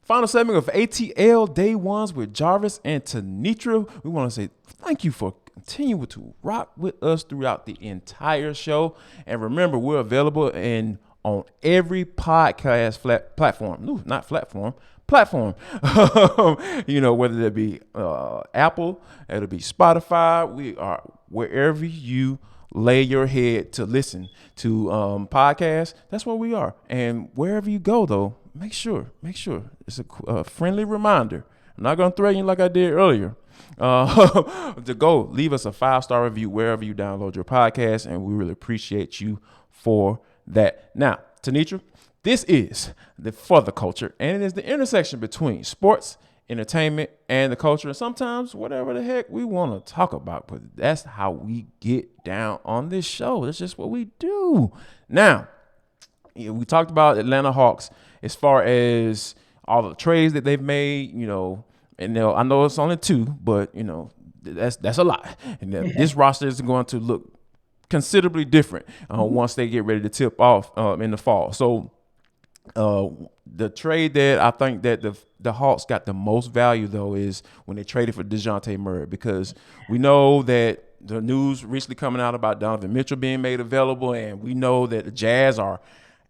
Final segment of ATL Day Ones with Jarvis and Tenitra. We want to say thank you for continuing to rock with us throughout the entire show. And remember, we're available on every podcast platform. No, not platform. Platform. Whether it be Apple, it'll be Spotify. We are wherever you lay your head to listen to podcasts. That's where we are. And wherever you go, though, make sure it's a friendly reminder. I'm not going to threaten you like I did earlier. To go leave us a 5-star review wherever you download your podcast, and we really appreciate you for that. Now, Tenitra, this is For the Culture, and it is the intersection between sports, entertainment, and the culture, and sometimes whatever the heck we want to talk about, but that's how we get down on this show. That's just what we do. Now, we talked about Atlanta Hawks as far as all the trades that they've made, and I know it's only 2, but that's a lot. And this roster is going to look considerably different once they get ready to tip off in the fall. So the trade that I think that the Hawks got the most value, though, is when they traded for Dejounte Murray, because we know that the news recently coming out about Donovan Mitchell being made available, and we know that the Jazz are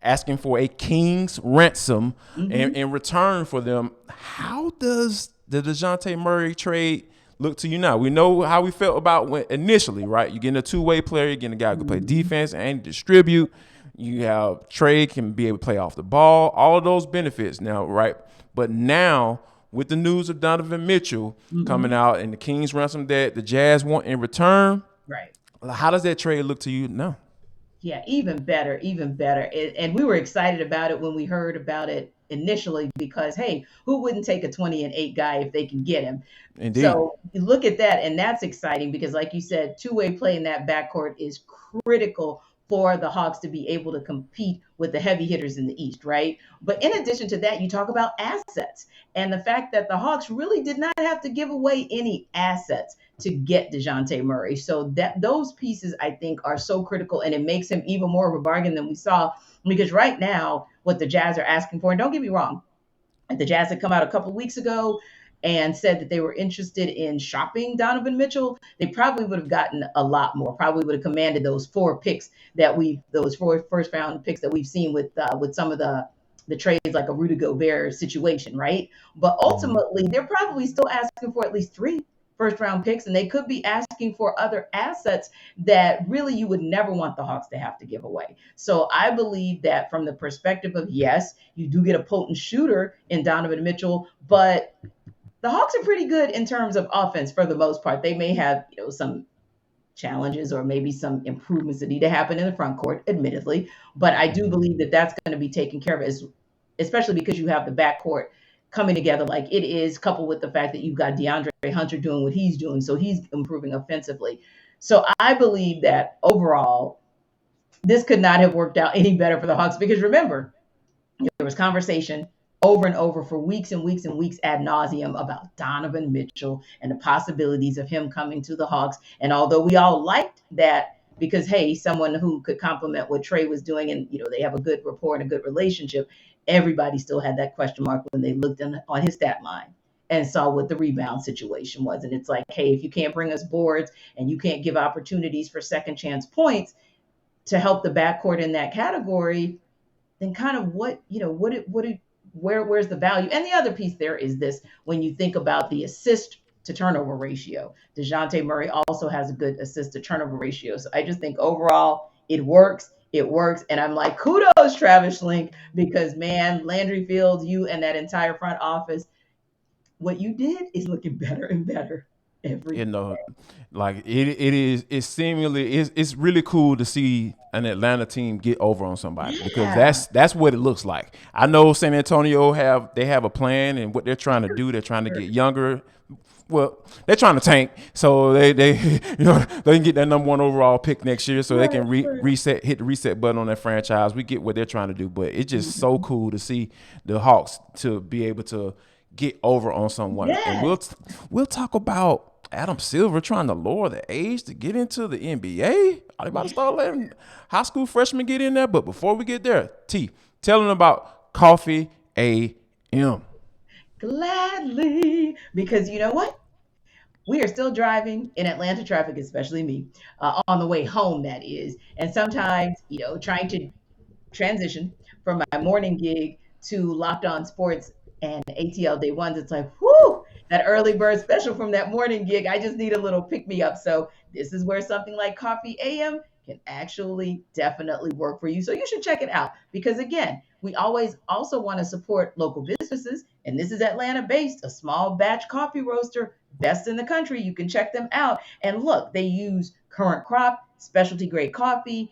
asking for a king's ransom in return for them. How does the Dejounte Murray trade look to you now? We know how we felt about when initially, right? You're getting a two-way player, you're getting a guy who can play defense and distribute. You have Trey can be able to play off the ball, all of those benefits now, right? But now with the news of Donovan Mitchell coming out and the Kings ransom that the Jazz want in return, right? How does that trade look to you now? Yeah, even better. And we were excited about it when we heard about it initially because, hey, who wouldn't take a 20-8 guy if they can get him? Indeed. So you look at that, and that's exciting because, like you said, two-way play in that backcourt is critical for the Hawks to be able to compete with the heavy hitters in the East, right? But in addition to that, you talk about assets and the fact that the Hawks really did not have to give away any assets to get Dejounte Murray. So that those pieces, I think, are so critical, and it makes him even more of a bargain than we saw, because right now what the Jazz are asking for, and don't get me wrong, the Jazz had come out a couple of weeks ago and said that they were interested in shopping Donovan Mitchell, they probably would have gotten a lot more, probably would have commanded those 4 picks those 4 first round picks that we've seen with some of the trades, like a Rudy Gobert situation, right? But ultimately, they're probably still asking for at least 3 first round picks, and they could be asking for other assets that really you would never want the Hawks to have to give away. So I believe that from the perspective of, yes, you do get a potent shooter in Donovan Mitchell, but the Hawks are pretty good in terms of offense for the most part. They may have, some challenges or maybe some improvements that need to happen in the front court, admittedly. But I do believe that that's going to be taken care of, especially because you have the backcourt coming together like it is, coupled with the fact that you've got DeAndre Hunter doing what he's doing. So he's improving offensively. So I believe that overall, this could not have worked out any better for the Hawks, because remember, there was conversation over and over for weeks and weeks and weeks ad nauseum about Donovan Mitchell and the possibilities of him coming to the Hawks. And although we all liked that because, hey, someone who could complement what Trey was doing, and, they have a good rapport and a good relationship, everybody still had that question mark when they looked on his stat line and saw what the rebound situation was. And it's like, hey, if you can't bring us boards and you can't give opportunities for second chance points to help the backcourt in that category, then kind of where's the value? And the other piece there is this: when you think about the assist to turnover ratio, Dejounte Murray also has a good assist to turnover ratio. So I just think overall it works. And I'm like, kudos, Travis Schlenk, because, man, Landry Fields, you and that entire front office, what you did is looking better and better every day. Like it's really cool to see an Atlanta team get over on somebody, because that's what it looks like. I know San Antonio have a plan, and what they're trying to do, they're trying to get younger. Well, they're trying to tank, so they can get that number 1 overall pick next year, so they can hit the reset button on that franchise. We get what they're trying to do, but it's just so cool to see the Hawks to be able to get over on someone. Yes. And we'll talk about Adam Silver trying to lower the age to get into the NBA. Are they about to start letting high school freshmen get in there? But before we get there, T, tell them about Coffee AM. Gladly. Because you know what? We are still driving in Atlanta traffic, especially me, on the way home, that is. And sometimes, trying to transition from my morning gig to Locked On Sports and ATL Day Ones, it's like, whoo, that early bird special from that morning gig. I just need a little pick me up. So this is where something like Coffee AM can actually definitely work for you. So you should check it out because again, we always also want to support local businesses. And this is Atlanta based, a small batch coffee roaster, best in the country. You can check them out. And look, they use current crop, specialty grade coffees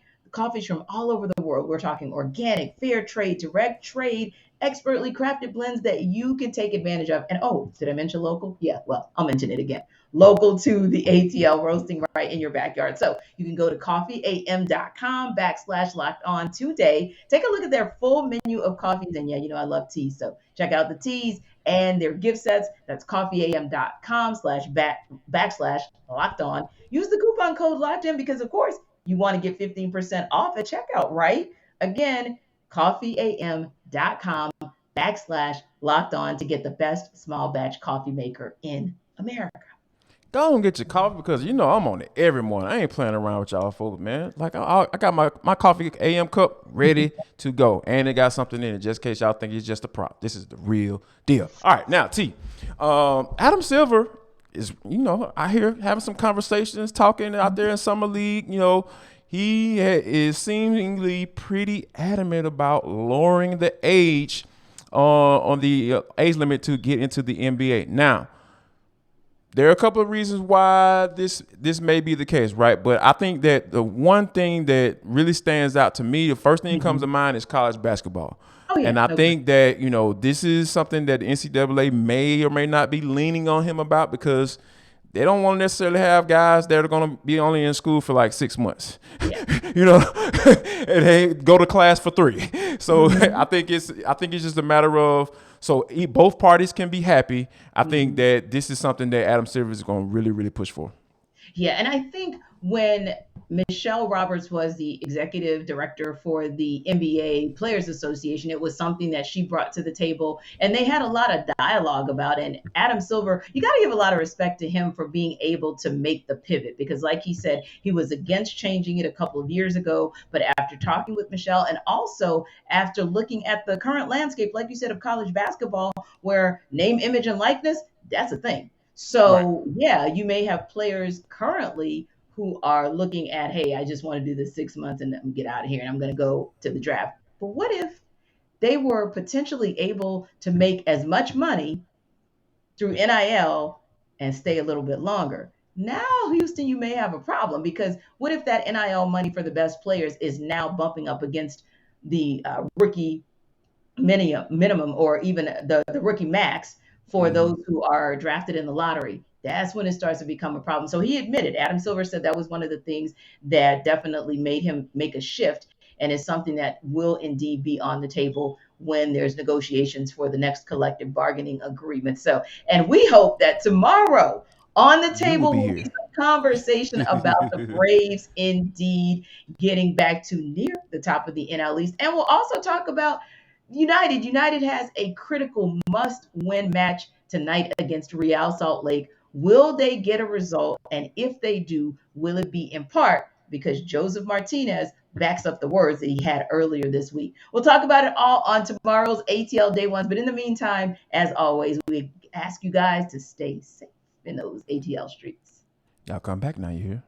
from all over the world. We're talking organic, fair trade, direct trade, expertly crafted blends that you can take advantage of. And oh, did I mention local? Yeah, well, I'll mention it again. Local to the ATL roasting right in your backyard. So you can go to coffeeam.com/locked on today. Take a look at their full menu of coffees. And yeah, I love teas. So check out the teas and their gift sets. That's coffeeam.com/backslash locked on. Use the coupon code locked in because, of course, you want to get 15% off at checkout, right? Again, coffeeam.com/locked on to get the best small batch coffee maker in America. Go and get your coffee because I'm on it every morning. I ain't playing around with y'all folks, man. Like I got my coffee AM cup ready to go, and it got something in it just in case y'all think it's just a prop. This is the real deal. All right, now T, Adam Silver is I hear having some conversations, talking out there in summer league. He is seemingly pretty adamant about lowering the age on the age limit to get into the NBA. Now, there are a couple of reasons why this may be the case, right? But I think that the one thing that really stands out to me, the first thing that comes to mind is college basketball. Oh, yeah. And I think that, this is something that the NCAA may or may not be leaning on him about because they don't want to necessarily have guys that are going to be only in school for like 6 months, Yeah. and they go to class for 3. So I think it's just a matter of both parties can be happy. I think that this is something that Adam Silver is going to really, really push for. Yeah, and I think when Michelle Roberts was the executive director for the NBA Players Association, it was something that she brought to the table, and they had a lot of dialogue about it. And Adam Silver, you got to give a lot of respect to him for being able to make the pivot because, like he said, he was against changing it a couple of years ago. But after talking with Michelle and also after looking at the current landscape, like you said, of college basketball, where name, image, and likeness, that's a thing. Right. So, yeah, you may have players currently who are looking at, hey, I just want to do this 6 months and then get out of here and I'm going to go to the draft. But what if they were potentially able to make as much money through NIL and stay a little bit longer? Now, Houston, you may have a problem because what if that NIL money for the best players is now bumping up against the rookie minimum or even the rookie max for those who are drafted in the lottery? That's when it starts to become a problem. So he admitted, Adam Silver said that was one of the things that definitely made him make a shift and is something that will indeed be on the table when there's negotiations for the next collective bargaining agreement. So, and we hope that tomorrow on the You will table be will be here. some conversation about the Braves indeed getting back to near the top of the NL East. And we'll also talk about United. United has a critical must-win match tonight against Real Salt Lake. Will they get a result? And if they do, will it be in part because Joseph Martinez backs up the words that he had earlier this week? We'll talk about it all on tomorrow's ATL Day Ones. But in the meantime, as always, we ask you guys to stay safe in those ATL streets. Y'all come back now, you hear?